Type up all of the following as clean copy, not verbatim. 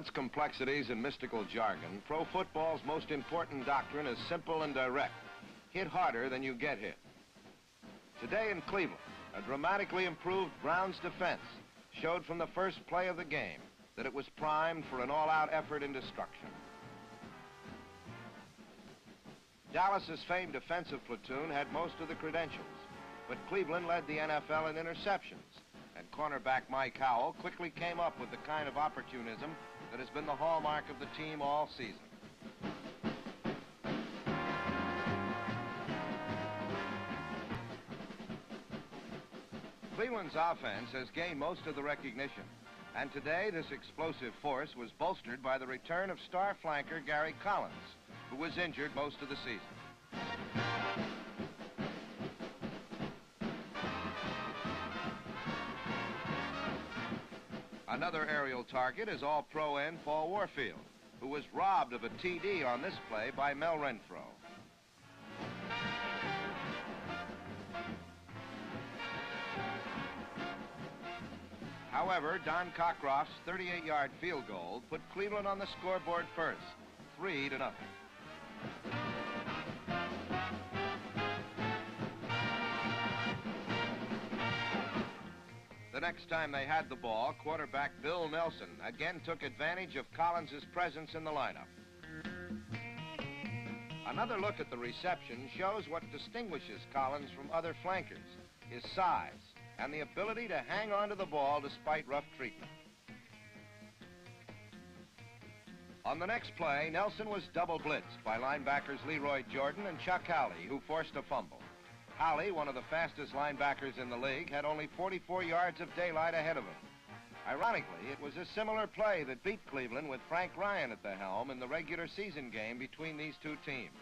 its complexities and mystical jargon, pro football's most important doctrine is simple and direct. Hit harder than you get hit. Today in Cleveland, a dramatically improved Browns defense showed from the first play of the game that it was primed for an all-out effort in destruction. Dallas's famed defensive platoon had most of the credentials, but Cleveland led the NFL in interceptions, and cornerback Mike Howell quickly came up with the kind of opportunism that has been the hallmark of the team all season. Cleveland's offense has gained most of the recognition, and today this explosive force was bolstered by the return of star flanker Gary Collins, who was injured most of the season. Another aerial target is all-pro end Paul Warfield, who was robbed of a TD on this play by Mel Renfro. However, Don Cockcroft's 38-yard field goal put Cleveland on the scoreboard first, 3-0. The next time they had the ball, quarterback Bill Nelson again took advantage of Collins' presence in the lineup. Another look at the reception shows what distinguishes Collins from other flankers, his size and the ability to hang on to the ball despite rough treatment. On the next play, Nelson was double blitzed by linebackers Leroy Jordan and Chuck Howley, who forced a fumble. Howley, one of the fastest linebackers in the league, had only 44 yards of daylight ahead of him. Ironically, it was a similar play that beat Cleveland with Frank Ryan at the helm in the regular season game between these two teams.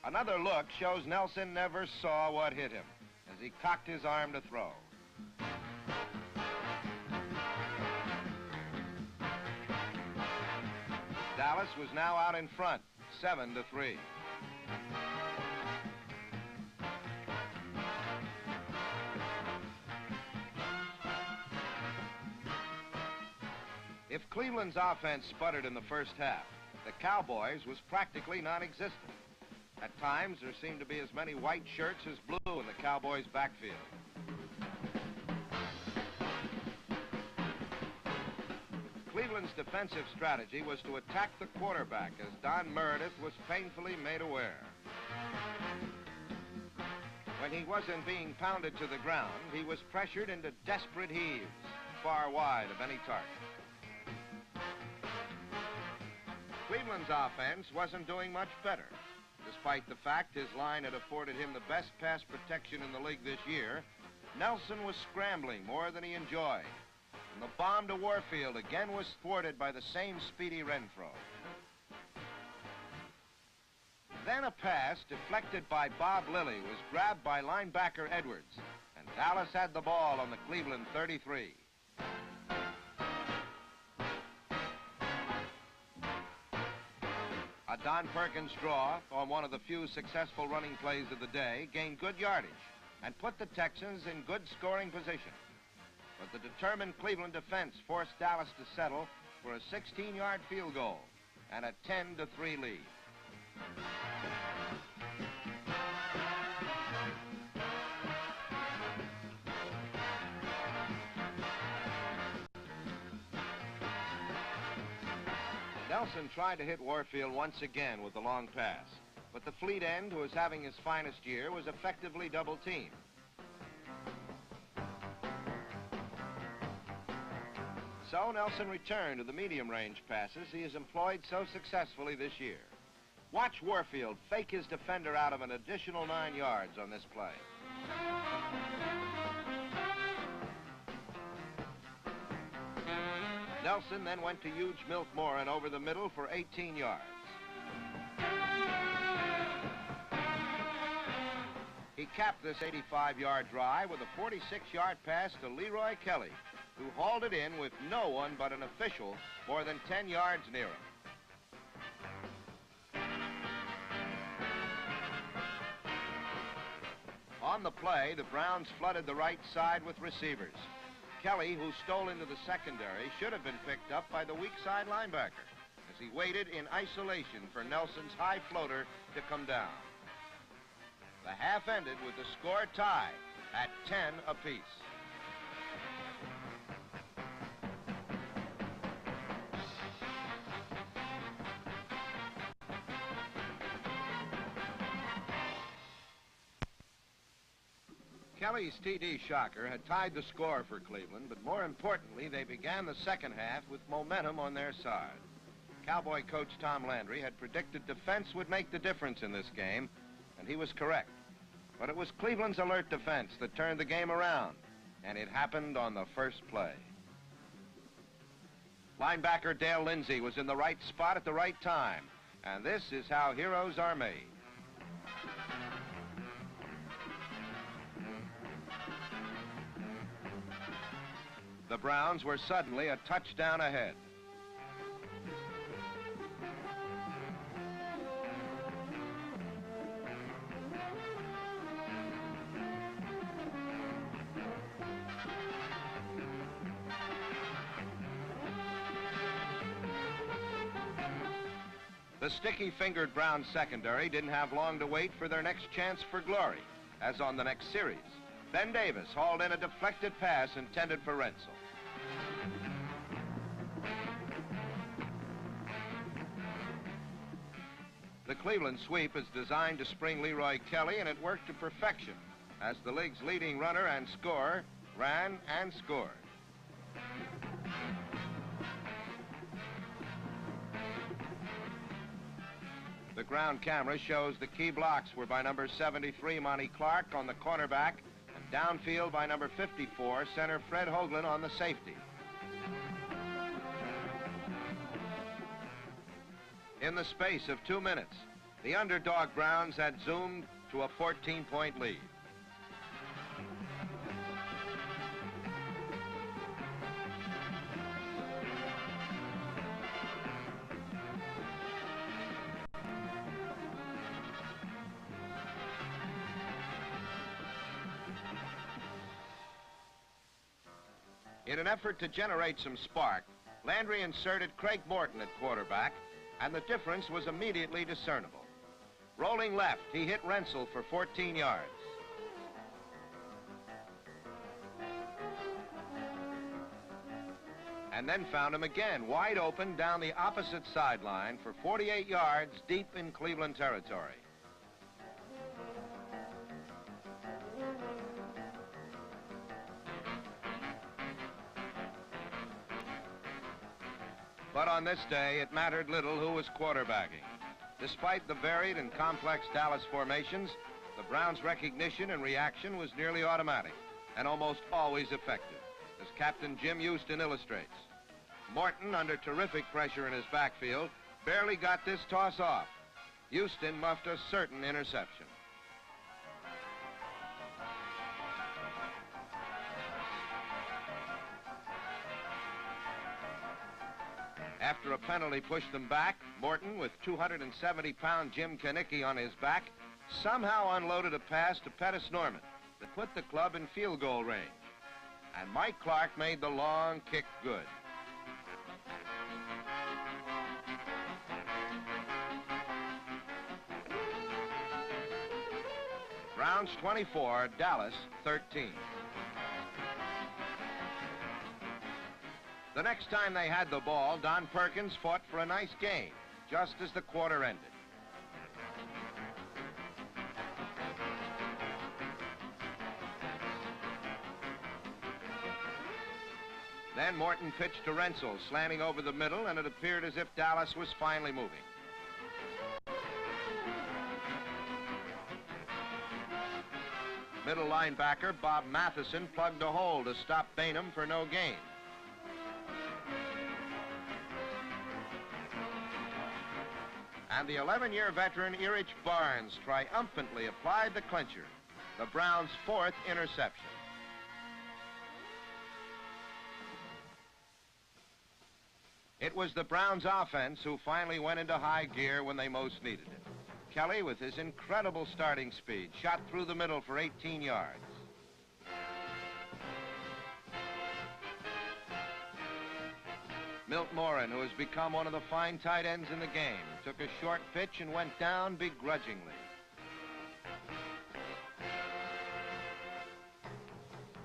Another look shows Nelson never saw what hit him as he cocked his arm to throw. Dallas was now out in front, 7-3. If Cleveland's offense sputtered in the first half, the Cowboys was practically non-existent. At times, there seemed to be as many white shirts as blue in the Cowboys' backfield. Cleveland's defensive strategy was to attack the quarterback, as Don Meredith was painfully made aware. When he wasn't being pounded to the ground, he was pressured into desperate heaves, far wide of any target. Cleveland's offense wasn't doing much better. Despite the fact his line had afforded him the best pass protection in the league this year, Nelson was scrambling more than he enjoyed. And the bomb to Warfield again was thwarted by the same speedy Renfro. Then a pass deflected by Bob Lilly was grabbed by linebacker Edwards, and Dallas had the ball on the Cleveland 33. A Don Perkins draw on one of the few successful running plays of the day gained good yardage and put the Texans in good scoring position. But the determined Cleveland defense forced Dallas to settle for a 16-yard field goal and a 10-3 lead. Nelson tried to hit Warfield once again with the long pass, but the fleet end, who was having his finest year, was effectively double-teamed. So Nelson returned to the medium-range passes he has employed so successfully this year. Watch Warfield fake his defender out of an additional 9 yards on this play. Nelson then went to huge Milk Morin over the middle for 18 yards. He capped this 85-yard drive with a 46-yard pass to Leroy Kelly, who hauled it in with no one but an official more than 10 yards near him. On the play, the Browns flooded the right side with receivers. Kelly, who stole into the secondary, should have been picked up by the weak side linebacker as he waited in isolation for Nelson's high floater to come down. The half ended with the score tied at 10 apiece. Kelly's TD shocker had tied the score for Cleveland, but more importantly, they began the second half with momentum on their side. Cowboy coach Tom Landry had predicted defense would make the difference in this game, and he was correct. But it was Cleveland's alert defense that turned the game around, and it happened on the first play. Linebacker Dale Lindsey was in the right spot at the right time, and this is how heroes are made. The Browns were suddenly a touchdown ahead. The sticky-fingered Browns secondary didn't have long to wait for their next chance for glory, as on the next series. Ben Davis hauled in a deflected pass intended for Renzel. The Cleveland sweep is designed to spring Leroy Kelly, and it worked to perfection as the league's leading runner and scorer ran and scored. The ground camera shows the key blocks were by number 73, Monty Clark, on the cornerback, and downfield by number 54, center Fred Hoagland, on the safety. In the space of 2 minutes, the underdog Browns had zoomed to a 14-point lead. In an effort to generate some spark, Landry inserted Craig Morton at quarterback, and the difference was immediately discernible. Rolling left, he hit Renzel for 14 yards. And then found him again, wide open down the opposite sideline for 48 yards deep in Cleveland territory. But on this day, it mattered little who was quarterbacking. Despite the varied and complex Dallas formations, the Browns' recognition and reaction was nearly automatic and almost always effective, as Captain Jim Houston illustrates. Morton, under terrific pressure in his backfield, barely got this toss off. Houston muffed a certain interception. After a penalty pushed them back, Morton, with 270-pound Jim Kanicki on his back, somehow unloaded a pass to Pettis Norman that put the club in field goal range. And Mike Clark made the long kick good. Browns 24, Dallas 13. The next time they had the ball, Don Perkins fought for a nice gain, just as the quarter ended. Then Morton pitched to Renzel, slanting over the middle, and it appeared as if Dallas was finally moving. Middle linebacker Bob Matheson plugged a hole to stop Bainham for no gain. And the 11-year veteran Erich Barnes triumphantly applied the clincher, the Browns' fourth interception. It was the Browns' offense who finally went into high gear when they most needed it. Kelly, with his incredible starting speed, shot through the middle for 18 yards. Milt Morin, who has become one of the fine tight ends in the game, took a short pitch and went down begrudgingly.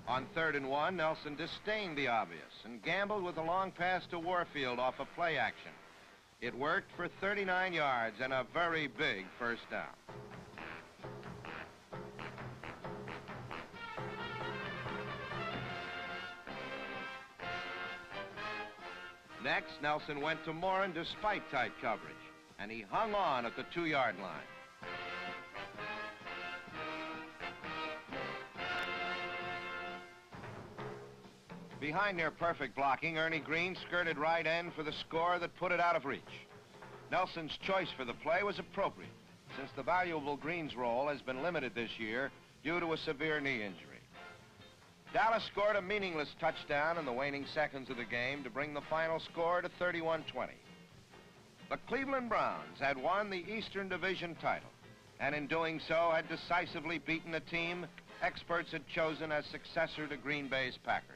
On 3rd and 1, Nelson disdained the obvious and gambled with a long pass to Warfield off of play action. It worked for 39 yards and a very big first down. Next, Nelson went to Morin despite tight coverage, and he hung on at the 2-yard line. Behind near perfect blocking, Ernie Green skirted right end for the score that put it out of reach. Nelson's choice for the play was appropriate, since the valuable Green's role has been limited this year due to a severe knee injury. Dallas scored a meaningless touchdown in the waning seconds of the game to bring the final score to 31-20. The Cleveland Browns had won the Eastern Division title, and in doing so had decisively beaten a team experts had chosen as successor to Green Bay's Packers.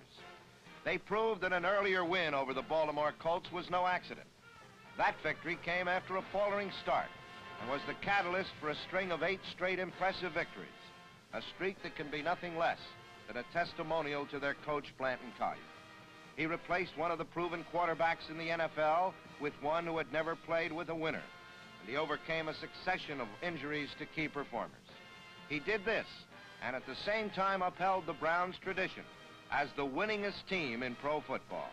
They proved that an earlier win over the Baltimore Colts was no accident. That victory came after a faltering start and was the catalyst for a string of 8 straight impressive victories, a streak that can be nothing less than a testimonial to their coach, Blanton Collier. He replaced one of the proven quarterbacks in the NFL with one who had never played with a winner, and he overcame a succession of injuries to key performers. He did this, and at the same time upheld the Browns' tradition as the winningest team in pro football.